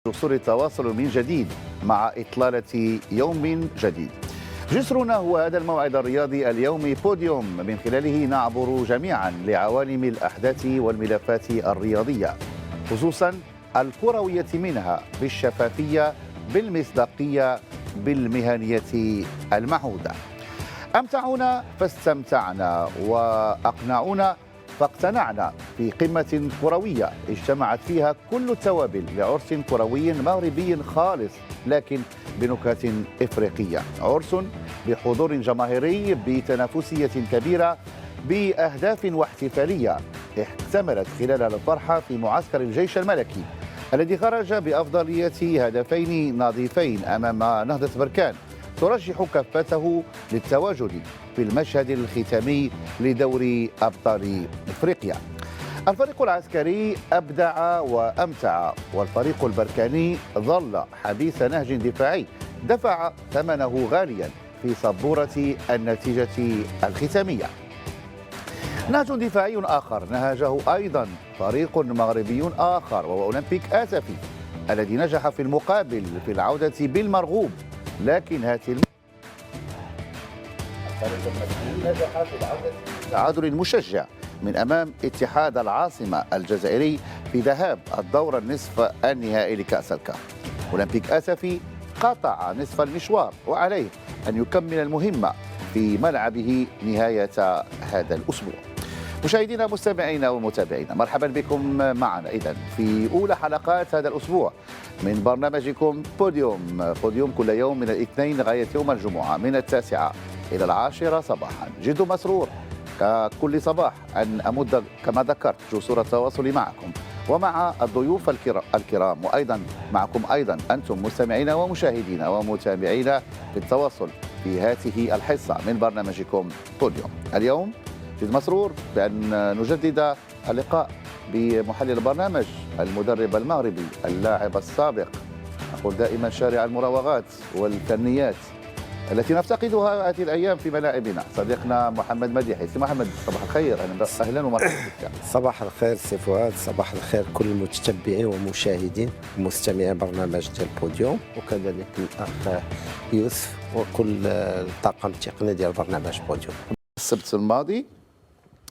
جسور التواصل من جديد مع إطلالة يوم جديد. جسرنا هو هذا الموعد الرياضي اليومي بوديوم، من خلاله نعبر جميعا لعوالم الأحداث والملفات الرياضية، خصوصا الكروية منها، بالشفافية، بالمصداقية، بالمهنية المعهودة. أمتعونا فاستمتعنا، وأقنعونا فاقتنعنا، في قمة كروية اجتمعت فيها كل التوابل لعرس كروي مغربي خالص، لكن بنكهات إفريقية. عرس بحضور جماهيري، بتنافسية كبيرة، بأهداف واحتفالية احتملت خلال الفرحة في معسكر الجيش الملكي، الذي خرج بأفضلية هدفين نظيفين أمام نهضة بركان، ترشح كفته للتواجد في المشهد الختامي لدوري أبطال إفريقيا. الفريق العسكري أبدع وأمتع، والفريق البركاني ظل حديث نهج دفاعي دفع ثمنه غاليا في سبورة النتيجة الختامية. نهج دفاعي آخر نهجه أيضا فريق مغربي آخر، وهو أولمبيك آسفي، الذي نجح في المقابل في العودة بالمرغوب، لكن الفريق المغربي نجح في العودة بالتعادل المشجع من أمام اتحاد العاصمة الجزائري في ذهاب الدور النصف النهائي لكأس الكاف. أولمبيك آسفي قطع نصف المشوار، وعليه أن يكمل المهمة في ملعبه نهاية هذا الأسبوع. مشاهدينا مستمعينا ومتابعينا، مرحبا بكم معنا إذن في أولى حلقات هذا الأسبوع من برنامجكم بوديوم كل يوم من الاثنين لغاية يوم الجمعة من 9 إلى 10 صباحا. جد مسرور ككل صباح أن أمد كما ذكرت جسور التواصل معكم ومع الضيوف الكرام، وأيضا معكم أيضا أنتم مستمعين ومشاهدين ومتابعين في التواصل في هذه الحصة من برنامجكم بوديوم. اليوم جد مسرور بأن نجدد اللقاء بمحلل البرنامج، المدرب المغربي، اللاعب السابق، أقول دائما شارع المراوغات والفنيات التي نفتقدها هذه الأيام في ملاعبنا، صديقنا محمد مديحي. سي محمد، صباح الخير، أهلا ومرحبا بك. صباح الخير سي فؤاد، صباح الخير كل المتتبعين ومشاهدين ومستمعي برنامج ديال بوديوم، وكذلك الأخ يوسف وكل الطاقم التقني ديال برنامج بوديوم. السبت الماضي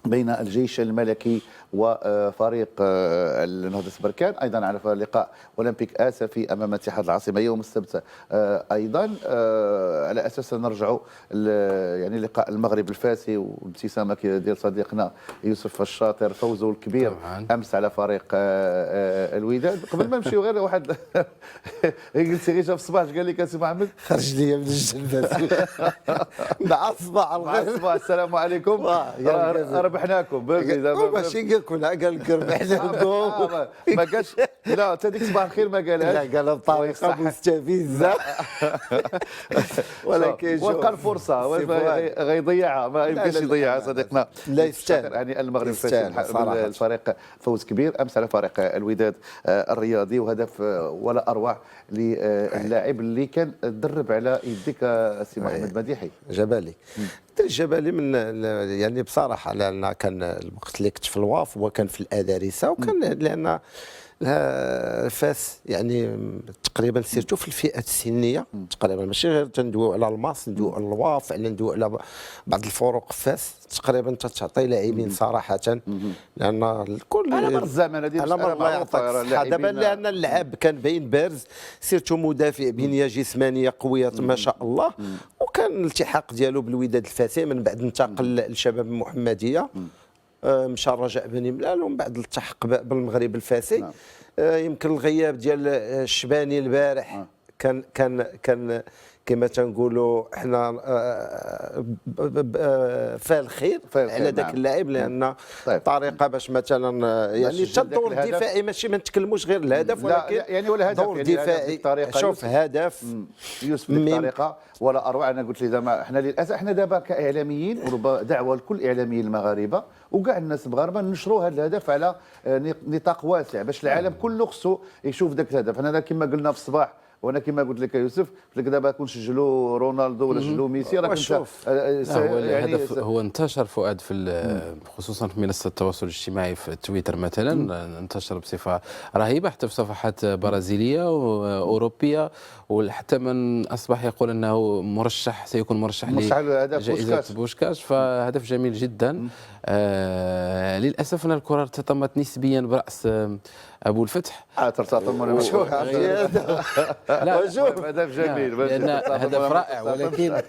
بين الجيش الملكي وفريق النهضة بركان، أيضا على لقاء أولمبيك آسفي أمام اتحاد العاصمة يوم السبت أيضا، على أساس نرجعوا يعني لقاء المغرب الفاسي وابتسامة ديال صديقنا يوسف الشاطر، فوزه الكبير طبعاً أمس على فريق الوداد. قبل ما نمشيو غير واحد قلت غير في الصباح قال لك سي محمد خرج لي من الجلبات مع الصباح الخير، السلام عليكم، ربحناكم ماشي قال كنا قال لك ربحناكم ما قالش لا حتى ديك صباح الخير ما قالهاش، لا قال بطريقه مستفزه ولكن ولقى الفرصه غيضيعها، ما يمكنش يضيعها صديقنا. لا يستاهل يعني المغرب الفريق فوز كبير امس على فريق الوداد الرياضي، وهدف ولا اروع للاعب اللي كان درب على يديك سي محمد مديحي جبالي. الجبالي من يعني بصراحه، لان كان الوقت اللي كنت في الواف وكان في الادارسه، وكان لان فاس يعني تقريبا سيرتو في الفئات السنيه تقريبا، ماشي غير تندويو على الماس، ندويو على الواف، ندويو على بعض الفروق فاس تقريبا تعطي لاعبين صراحه، لان الكل على مر الزمن هذه على مر الله يعطيك الصحه دابا، لان اللعب كان باين بارز، سيرتو مدافع بنيه جسمانيه قويه ما شاء الله، وكان الالتحاق ديالو بالوداد الفاسي من بعد انتقل للشباب المحمديه، مشى رجاء بني ملال، ومن بعد التحق بالمغرب الفاسي. يمكن الغياب ديال الشباني البارح كان كما تنقولوا احنا فال خير على ذاك اللاعب، لان طريقه باش مثلا يعني الدور الدفاعي ماشي ما نتكلموش غير الهدف، ولكن يعني ولا هدف دور دفاعي. شوف هدف يوسف بطريقه ولا اروع. انا قلت لي زعما احنا للاسف احنا دابا كاعلاميين، وربما دعوه لكل الاعلاميين المغاربه وكاع الناس المغاربه نشروا هذا الهدف على نطاق واسع باش العالم كله خصو يشوف ذاك الهدف. انا كما قلنا في الصباح وانا كما قلت لك يا يوسف، قلت لك دابا كون سجلوا رونالدو ولا سجلوا ميسي راك شوف. هو الهدف هو انتشر فؤاد خصوصا في منصه التواصل الاجتماعي في تويتر مثلا، انتشر بصفه رهيبه حتى في صفحات برازيليه واوروبيه، وحتى من اصبح يقول انه مرشح سيكون مرشح لجائزه بوشكاش، فهدف جميل جدا. للاسف ان الكره ارتطمت نسبيا براس ابو الفتح. ترتطم شوف لا هدف جميل لان هدف رائع، ولكن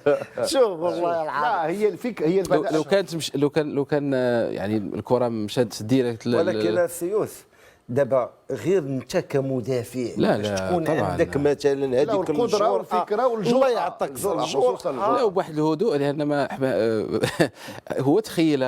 شوف والله العظيم لا هي الفكره هي لو كانت لو كان يعني الكره مشات ديريكت ولكن السيوس دابا غير انت كمدافع باش تكون طبعاً. عندك مثلا هذيك القدره والفكره والجرأه، الله يعطيك الجرأه. لا وبواحد الهدوء، لان ما هو تخيل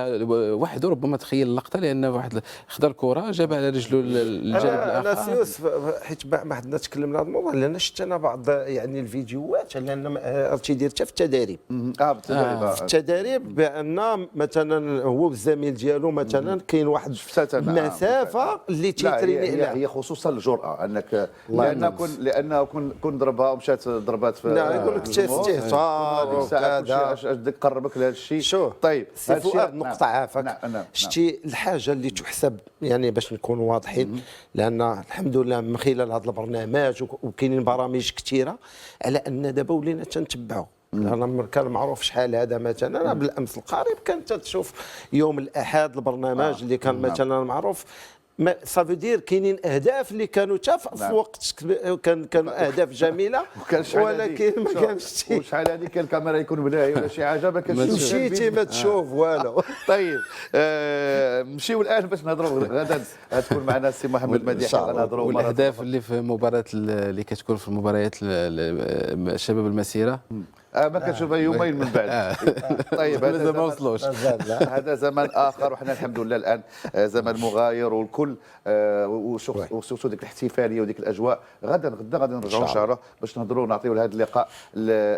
وحده ربما تخيل اللقطه، لان واحد خدا الكره جاب على رجله الجانب انا الاخر. سيوس حيت ما حدنا تكلمنا هذا الموضوع، لان شفت انا بعض يعني الفيديوهات لان تيدير حتى في التدريب في التدريب بان مثلا هو والزميل ديالو مثلا كاين واحد المسافه اللي تيتريني هي خصوصا الجرأة، انك لانه كون ضربها ومشات ضربات في لا يقول لك استهتار وكذا قربك لهذا الشيء. شوف طيب سي فؤاد نقطة عافاك. شتي الحاجة اللي تحسب يعني باش نكونوا واضحين، لأن الحمد لله من خلال هذا البرنامج وكاينين برامج كثيرة على أن دابا ولينا تنتبعوا. انا كان معروف شحال هذا مثلا، انا بالامس القريب كنت تشوف يوم الاحد البرنامج اللي كان مثلا معروف صافي دير كاينين اهداف اللي كانوا حتى في وقت كانوا اهداف جميله، ولكن ما كانش وشحال هذه كان الكاميرا يكون بلاهي ولا شي حاجه ما كانش مشيتي ما تشوف والو. طيب نمشيو الان باش نهضروا غدا غتكون معنا السي محمد مديح غنهضروا والاهداف اللي في مباراه اللي كتكون في المباريات شباب المسيره ما كنشوفها يومين من بعد. طيب هذا ما وصلوش، هذا زمن اخر، وحنا الحمد لله الان زمن مغاير، والكل وسوسو ديك الاحتفاليه وديك الاجواء غدا غادي نرجعوا ان شاء الله باش نهضروا ونعطيوا لهذا اللقاء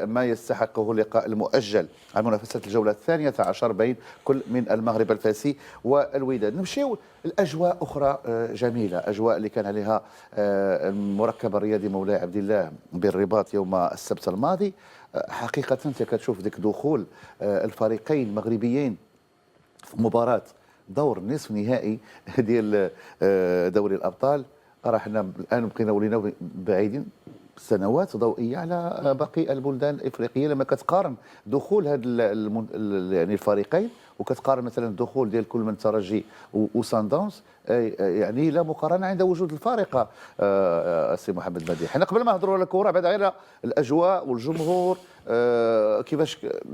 ما يستحقه اللقاء المؤجل عن منافسه الجوله 12 بين كل من المغرب الفاسي والوداد. نمشيو الاجواء اخرى جميله، اجواء اللي كان عليها المركب الرياضي مولاي عبد الله بالرباط يوم السبت الماضي. حقيقة أنت كتشوف ذيك دخول الفريقين المغربيين في مباراة دور نصف نهائي ديال دوري الأبطال، راه حنا الآن بقينا ولينا بعيدين سنوات ضوئية على باقي البلدان الإفريقية. لما كتقارن دخول هاد يعني الفريقين وكتقارن مثلا الدخول ديال كل من ترجي وسان داونز، يعني لا مقارنه عند وجود الفارقه. السي محمد مديح، حنا قبل ما نهضروا على الكره بعد غير الاجواء والجمهور،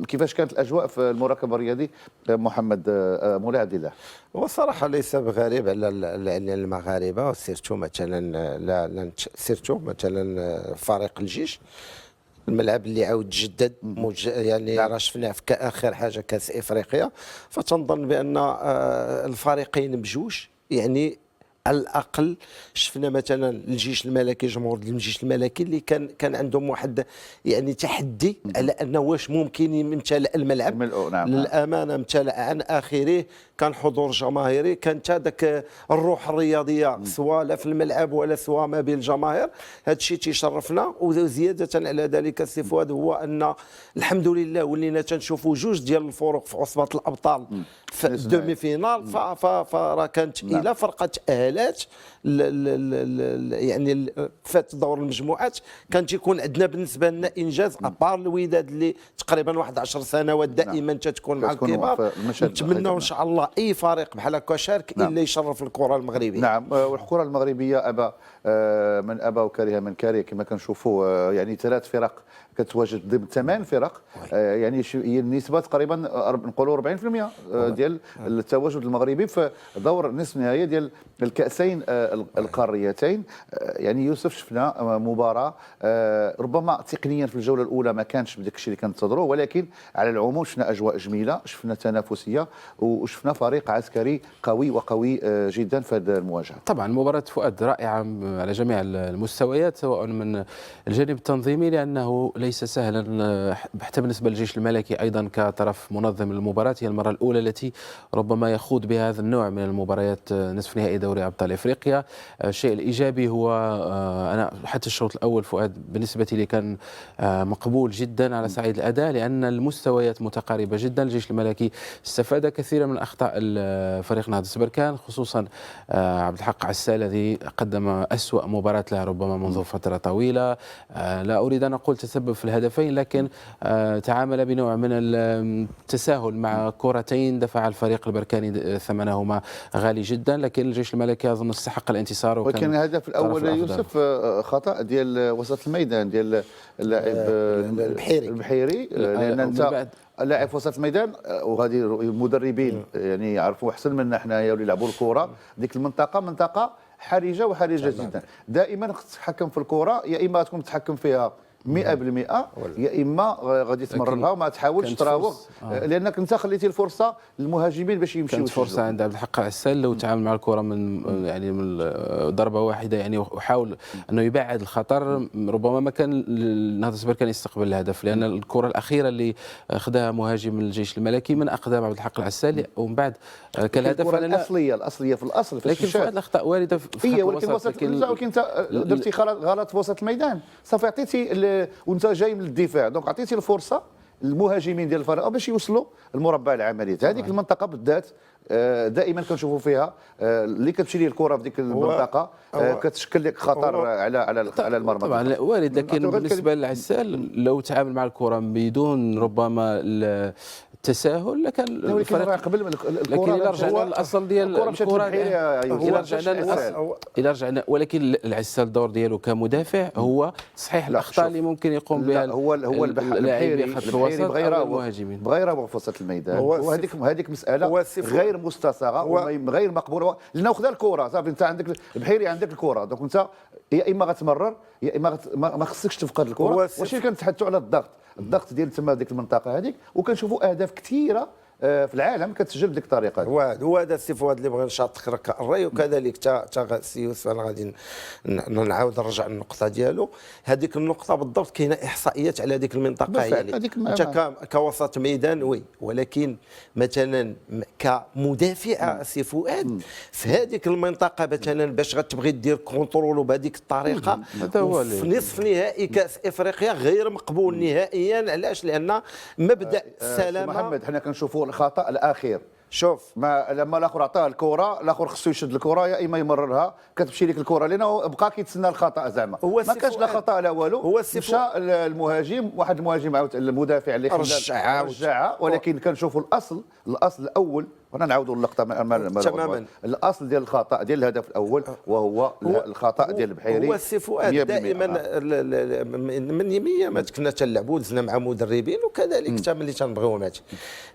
كيفاش كانت الاجواء في المركب الرياضي محمد مولاي عبد الله؟ هو صراحه ليس بغريب على المغاربه، سيرتو مثلا سيرتو مثلا فريق الجيش، الملعب اللي عاود تجدد يعني راه شفناه في اخر حاجه كاس افريقيا، فتنظن بان الفريقين بجوج يعني على الاقل شفنا مثلا الجيش الملكي، جمهور الجيش الملكي اللي كان عندهم واحد يعني تحدي على انه واش ممكن يمتلئ الملعب. نعم. للامانه امتلأ عن اخره، كان حضور جماهيري، كانت هذاك الروح الرياضيه سواء لا في الملعب ولا سواء ما بين الجماهير. هذا الشيء تيشرفنا، وزياده على ذلك السي فؤاد هو ان الحمد لله ولينا تنشوفوا جوج ديال الفرق في عصبه الابطال في الدومي فينال، فراه كانت الى فرقه تاهلات يعني فات دور المجموعات كان تيكون عندنا بالنسبه لنا انجاز ابار الوداد اللي تقريبا واحد 10 سنوات دائما تتكون مع الكبار. نتمنوا ان شاء الله اي فريق بحال هكا شارك الا يشرف الكره المغربيه. نعم، والكره المغربيه ابى من ابى وكره من كره كما كنشوفوا، يعني 3 فرق كتواجد ضمن 8 فرق، يعني هي النسبه تقريبا نقولوا 40% ديال التواجد المغربي في دور نصف نهائي ديال الكاسين القاريتين. يعني يوسف شفنا مباراه ربما تقنيا في الجوله الاولى ما كانش بداك الشيء اللي كنتظروه، ولكن على العموم شفنا اجواء جميله، شفنا تنافسيه، وشفنا فريق عسكري قوي وقوي جدا في هذه المواجهه. طبعا مباراه فؤاد رائعه على جميع المستويات، سواء من الجانب التنظيمي لانه ليس سهلا حتى بالنسبه للجيش الملكي ايضا كطرف منظم للمباراه. هي المره الاولى التي ربما يخوض بها هذا النوع من المباريات نصف نهائي دوري ابطال افريقيا. الشيء الايجابي هو انا حتى الشوط الاول فؤاد بالنسبه لي كان مقبول جدا على صعيد الاداء، لان المستويات متقاربه جدا. الجيش الملكي استفاد كثيرا من اخطاء فريق نهضه بركان، خصوصا عبد الحق عسال الذي قدم أسوأ مباراة له ربما منذ فترة طويلة. لا أريد أن أقول تسبب في الهدفين، لكن تعامل بنوع من التساهل مع كرتين دفع الفريق البركاني ثمنهما غالي جدا، لكن الجيش الملكي أظن استحق الانتصار. وكان الهدف الأول يوسف خطأ ديال وسط الميدان ديال اللاعب البحيري، لأن أنت لاعب في وسط الميدان، وهذه المدربين يعني يعرفوا احسن منا حنايا اللي يلعبوا الكره. ديك المنطقه منطقه حرجه وحرجه جدا. دائما خصك تتحكم في الكره، يا اما تكون متحكم فيها 100%، يا اما غادي تمررها وما تحاولش تراوغ، لانك انت خليتي الفرصه للمهاجمين باش يمشيو. كانت فرصه عند عبد الحق عسال لو تعامل مع الكره من يعني من ضربه واحده يعني، وحاول انه يبعد الخطر، ربما ما كان نهضه بركان يستقبل الهدف، لان الكره الاخيره اللي اخذها مهاجم الجيش الملكي من اقدام عبد الحق العسال، ومن بعد كان الهدف الاصليه في الاصل في لكن فؤاد الاخطاء وارده في ولكن انت درتي غلط في وسط الميدان، صافي عطيتي وانت جاي من الدفاع، دونك عطيتي الفرصه للمهاجمين ديال الفريق باش يوصلوا المربع العملي. هذيك المنطقه بالذات دائما كنشوفوا فيها اللي كتمشي ليه الكره في ديك المنطقه كتشكل لك خطر على المرمى. طبعا وارد، لكن بالنسبه للعسال لو تعامل مع الكره بدون ربما التساهل لكان الفريق قبل لكن الى رجعنا للاصل ديال الكره الى رجعنا، ولكن العسال الدور ديالو كمدافع هو صحيح الاخطاء اللي ممكن يقوم بها هو البحيري بغى يراوغ في وسط الميدان، وهذيك مساله غير مستصاغه وغير مقبوله، لانه خذا الكره صافي. انت عندك البحيري عندك الكره، دونك انت يا اما غتمرر يا اما ما خصكش تفقد الكره. واش كنتحدثوا على الضغط ديال تما ديك المنطقه هذيك، وكنشوفوا اهداف كثيره في العالم كتسجل بديك الطريقه. هو هذا السي فؤاد اللي بغى نشاطك الراي، وكذلك تا السي يوسف. انا غادي نعاود نرجع النقطه ديالو. هذيك النقطه بالضبط كاينه احصائيات على هذيك المنطقه. يعني انت كوسط ميدان وي، ولكن مثلا كمدافع السي فؤاد في هذيك المنطقه مثلا باش غتبغي دير كونترول بهذيك الطريقه في نصف نهائي كاس افريقيا غير مقبول نهائيا. علاش؟ لان مبدا السلامه. محمد حنا كنشوفوا الخطا الاخير، شوف لما الاخر عطاه الكره، الاخر خصو يشد الكره يا اما يمررها، كتمشي لك الكره لانه بقى كيتسنى الخطا زعما ما كانش لا خطا لا والو. مشى المهاجم، واحد المهاجم عاود المدافع اللي رجعها، ولكن كنشوفوا الاصل الاول. وانا نعاودوا اللقطه تماما. الاصل ديال الخطا ديال الهدف الاول وهو الخطا ديال البحيري. هو السي فؤاد دائما من يميه ما كنا تنلعبوا دزنا مع مدربين، وكذلك حتى ملي تنبغيو ماتش،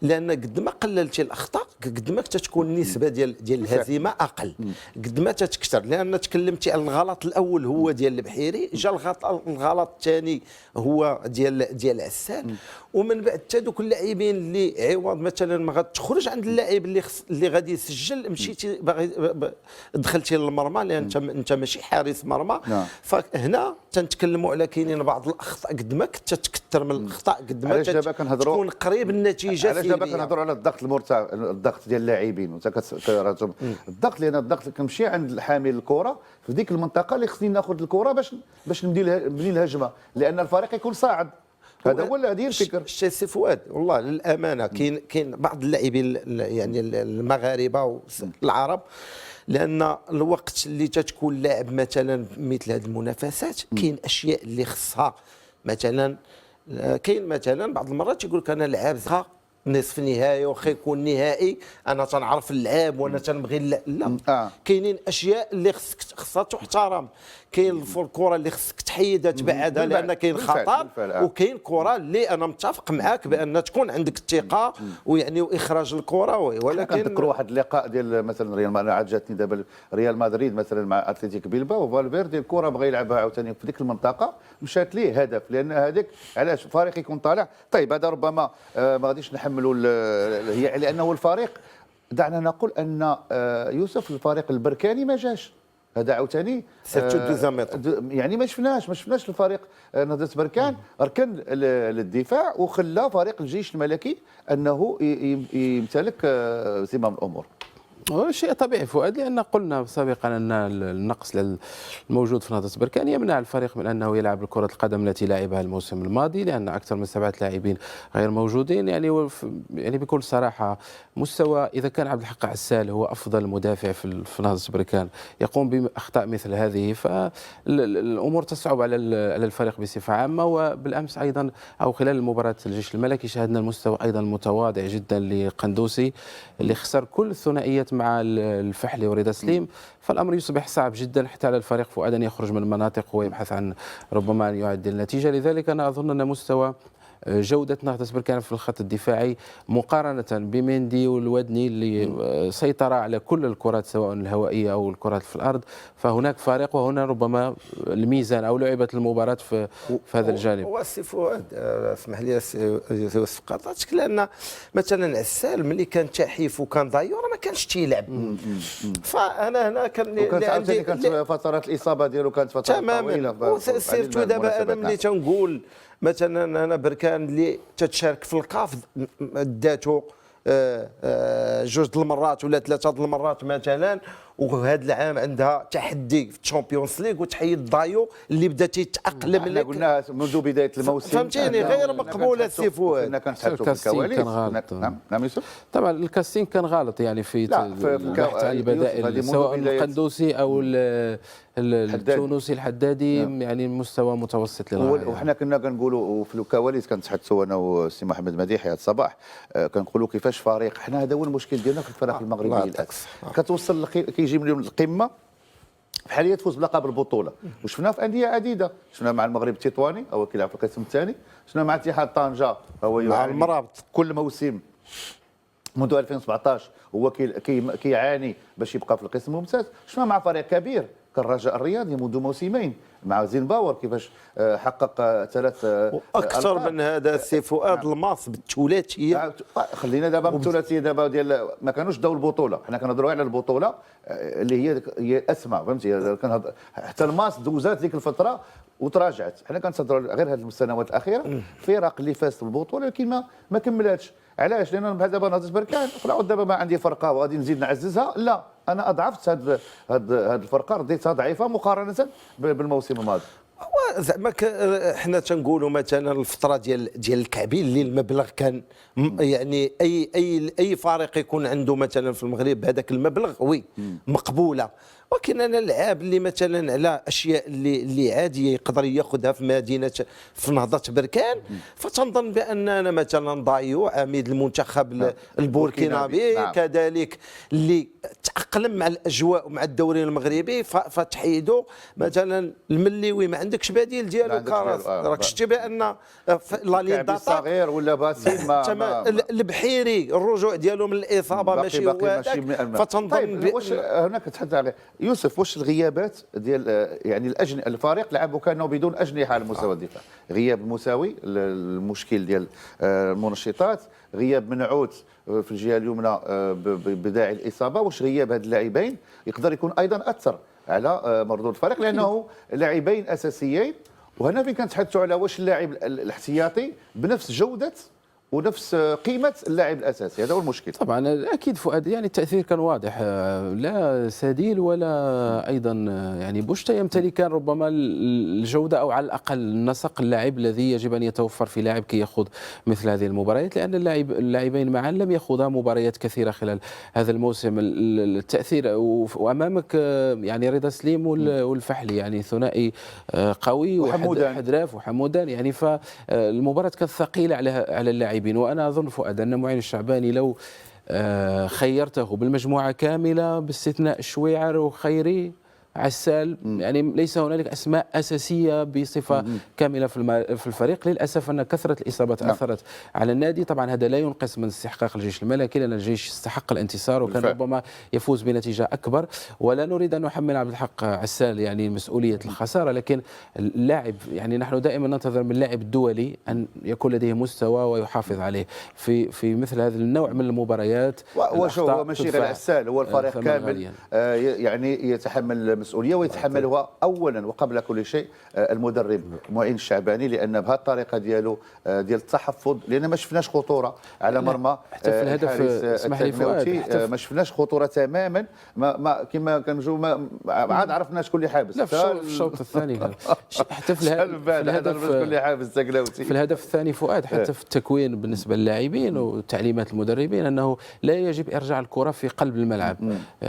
لان قد ما قللتي الاخطاء قد ما تتكون النسبه ديال الهزيمه اقل، قد ما تتكثر. لان تكلمتي على الغلط الاول هو ديال البحيري، جا الغلط الثاني هو ديال عسال، ومن بعد حتى دوك اللاعبين اللي عوض مثلا ما غتخرج عند اللاعب اللي غادي يسجل، مشيتي باغي دخلتي للمرمى، لان انت ماشي حارس مرمى. فهنا تنتكلموا على كاينين بعض الاخطاء، قد ما كنت تكثر من الاخطاء قد ما تكون قريب النتيجه. علاش دابا كنهضروا على الضغط المرتفع، الضغط ديال اللاعبين، وانت الضغط، لان الضغط كنمشي عند حامل الكره في ديك المنطقه اللي خصني ناخذ الكره باش نبني الهجمه، لان الفريق يكون صاعد. هذا هو هذه الفكر. السي فؤاد والله للامانه كاين بعض اللاعبين يعني المغاربه والعرب، لان الوقت اللي تتكون لاعب مثلا مثل هذه المنافسات كاين اشياء اللي خصها. مثلا كاين مثلا بعض المرات تيقول لك انا لعاب نصف نهائي واخا يكون نهائي انا تنعرف اللعاب وانا تنبغي لا كاينين اشياء اللي خصها تحترم. كاين الكره اللي خصك تحيدها تبعدها لان كاين خطر، وكاين كره اللي انا متفق معاك بان تكون عندك الثقه ويعني واخراج الكره. ولكن كنذكر واحد اللقاء ديال مثلا ريال مدريد، عاد جاتني دابا ريال مدريد مثلا مع اتلتيك بيلباو، وفالفيردي الكره بغى يلعبها عاوتاني في ديك المنطقه مشات ليه هدف، لان هذيك علاش فريق يكون طالع. طيب هذا ربما ما غاديش نحملوا لانه الفريق، دعنا نقول ان يوسف الفريق البركاني ما جاش، هذا عاوتاني يعني ما شفناش الفريق نهضة بركان ركن للدفاع وخلى فريق الجيش الملكي انه يمتلك زمام الامور. شيء طبيعي فؤاد، لأن قلنا سابقا أن النقص الموجود في نهضة بركان يمنع الفريق من أنه يلعب كرة القدم التي لعبها الموسم الماضي، لأن أكثر من 7 لاعبين غير موجودين. يعني بكل صراحة مستوى، إذا كان عبد الحق عسال هو أفضل مدافع في نهضة بركان يقوم بأخطاء مثل هذه، فالأمور تصعب على الفريق بصفة عامة. وبالأمس أيضا أو خلال المباراة الجيش الملكي شاهدنا المستوى أيضا متواضع جدا لقندوسي اللي خسر كل الثنائيات مع الفحلي ورضا سليم، فالامر يصبح صعب جدا حتى على الفريق فؤاد ان يخرج من المناطق ويبحث عن ربما ان يعدل النتيجه. لذلك انا اظن ان مستوى جودة نهضة بركان في الخط الدفاعي مقارنة بمندي والودني اللي سيطر على كل الكرات سواء الهوائية أو الكرات في الأرض، فهناك فارق، وهنا ربما الميزان أو لعبة المباراة في هذا الجانب. وسي فؤاد اسمح لي يوسف قاطعتك، لأن مثلا عسال ملي كان تحيف وكان ضايع راه ما كانش تيلعب، فأنا هنا كانت فترات الإصابة ديالو كانت فترات طويلة تماما. وسيرتو دابا أنا ملي تنقول مثلا انا بركان اللي تتشارك في القاف داتو 2 المرات ولا 3 المرات مثلا، وهذا العام عندها تحدي في الشامبيونز ليغ وتحيد ضايو اللي بدا تيتاقلم لك. قلنا منذ بدايه الموسم فهمتيني غير مقبوله السي فؤاد. كنا كنتحدثوا في الكواليس. نعم يوسف. طبعا الكاستين كان غلط يعني في البحث عن البدائل سواء القندوسي او التونسي الحدادي، يعني مستوى متوسط للغايه. وحنا كنا كنقولوا في الكواليس كنتحدثوا انا والسي محمد مديحي هذا الصباح، كنقولوا كيفاش فريق، حنا هذا هو المشكل ديالنا في الفرق المغربيه للاسف، كتوصل كيجي من القمه بحال هي تفوز بلقب البطوله، وشفنا في انديه عديده، شفنا مع المغرب التطواني هو كيلعب في القسم الثاني، شفنا مع اتحاد طنجه هو مع المرابط كل موسم منذ 2017 هو كيعاني باش يبقى في القسم الممتاز، شفنا مع فريق كبير كالرجاء الرياضي منذ موسمين مع زينباور كيفاش حقق 3 واكثر من هذا السي فؤاد الماس بالثلاثيه. خلينا دابا بالثلاثيه دابا ديال ما كانوش داو البطوله، حنا كنهضروا على البطوله اللي هي الاسمى، فهمتي حتى الماس دوزات ديك الفتره وتراجعت، حنا كنتهضروا غير هذه السنوات الاخيره فرق اللي فازت بالبطوله ولكن ما كملاتش. علاش؟ لان بحال دابا نهضه بركان طلعوا دابا ما عندي فرقه وغادي نزيد نعززها، لا انا اضعفت هاد الفرقه رديتها ضعيفه مقارنه بالموسم الماضي. زعما حنا تنقولوا مثلا الفتره ديال الكعبين اللي المبلغ كان يعني اي فريق يكون عنده مثلا في المغرب هذاك المبلغ وي مقبوله، ولكن انا اللعاب اللي مثلا على اشياء اللي عاديه يقدر ياخذها في مدينه في نهضه بركان، فتنظن باننا مثلا ضايو عميد المنتخب البوركينابي كذلك اللي تاقلم مع الاجواء ومع الدوري المغربي، فتحيدوا مثلا المليوي ما عندكش بديل ديالو كراس، راك شتي بان لا لين داتا صغير ولا باسيل ما البحيري الرجوع ديالو من الاصابه ماشي هو هذاك، فتنظن واش هنا كتحدث على يوسف واش الغيابات ديال يعني الفريق لعبوا كانوا بدون اجنحه على مستوى الدفاع، غياب المساوي المشكل ديال المنشطات، غياب منعوت في الجهه اليمنى بداعي الاصابه، واش غياب هاد اللاعبين يقدر يكون ايضا اثر على مردود الفريق لانه لاعبين اساسيين، وهنا فين كنتحدثوا على واش اللاعب الاحتياطي بنفس جوده ونفس قيمه اللاعب الاساسي، هذا هو المشكل. طبعا اكيد فؤاد يعني التاثير كان واضح، لا سديل ولا ايضا يعني بوشتا يمتلكان ربما الجوده او على الاقل النسق اللاعب الذي يجب ان يتوفر في لاعب كي يخوض مثل هذه المباريات، لان اللاعبين معا لم يخوضا مباريات كثيره خلال هذا الموسم. التاثير وامامك يعني رضا سليم والفحلي يعني ثنائي قوي وحدراف وحمودان، يعني فالمباراه كانت ثقيله على اللاعبين. وأنا أظن فؤاد أن معين الشعباني لو خيرته بالمجموعة كاملة باستثناء الشويعر وخيري عسال، يعني ليس هنالك أسماء أساسية بصفة كاملة في الفريق. للأسف أن كثرة الإصابات أثرت على النادي. طبعا هذا لا ينقص من استحقاق الجيش الملكي، لأن الجيش استحق الانتصار وكان ربما يفوز بنتيجة أكبر، ولا نريد أن نحمل عبد الحق عسال يعني مسؤولية الخسارة، لكن اللاعب يعني نحن دائما ننتظر من اللاعب الدولي أن يكون لديه مستوى ويحافظ عليه في مثل هذا النوع من المباريات. وشو هو ماشي غير عسال، هو الفريق كامل يعني يتحمل المسؤوليه ويتحملها اولا وقبل كل شيء المدرب معين الشعباني، لان بهذه الطريقه ديالو ديال التحفظ، لان ما شفناش خطوره على مرمى حتى في الهدف اسمح لي فؤاد، ما شفناش خطوره تماما، ما كما كنجوا عاد عرفنا شكون اللي حابس. لا في الشوط الثاني حتى في الهدف الثاني فؤاد، حتى في التكوين بالنسبه للاعبين وتعليمات المدربين انه لا يجب ارجاع الكره في قلب الملعب.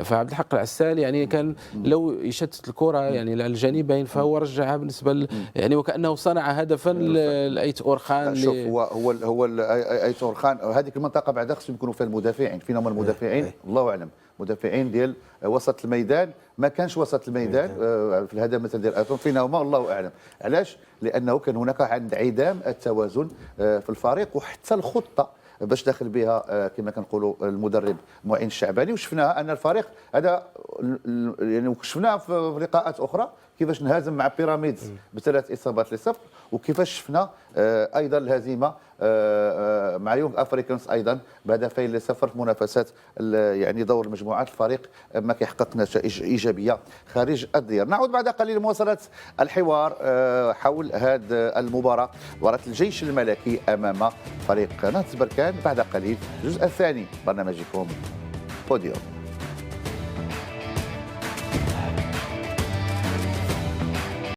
فعبد الحق العسال يعني كان لو يشتت الكره يعني على الجانبين فهو رجعها بالنسبه يعني وكانه صنع هدفا لايت اورخان. شوف هو ايت اورخان هذيك المنطقه بعدا خصهم يكونوا فيها المدافعين. فين هما المدافعين؟ الله اعلم. مدافعين ديال وسط الميدان ما كانش وسط الميدان في الهدف مثلا ديال ايتون، فين هما الله اعلم. علاش؟ لانه كان هناك انعدام التوازن في الفريق وحتى الخطه باش داخل بها كما كنقولوا المدرب معين الشعباني. وشفناها ان الفريق هذا يعني شفناه في لقاءات اخرى كيفاش انهزم مع بيراميدز ب3 إصابات ل0، وكيفاش شفنا ايضا الهزيمه مع يونغ افريكانز ايضا بهدفين ل0 في منافسات يعني دور المجموعات. الفريق ما كيحقق نتائج ايجابيه خارج الديار. نعود بعد قليل لمواصله الحوار حول هذه المباراه، مباراه الجيش الملكي امام فريق نهضه بركان. بعد قليل الجزء الثاني برنامجكم بوديوم.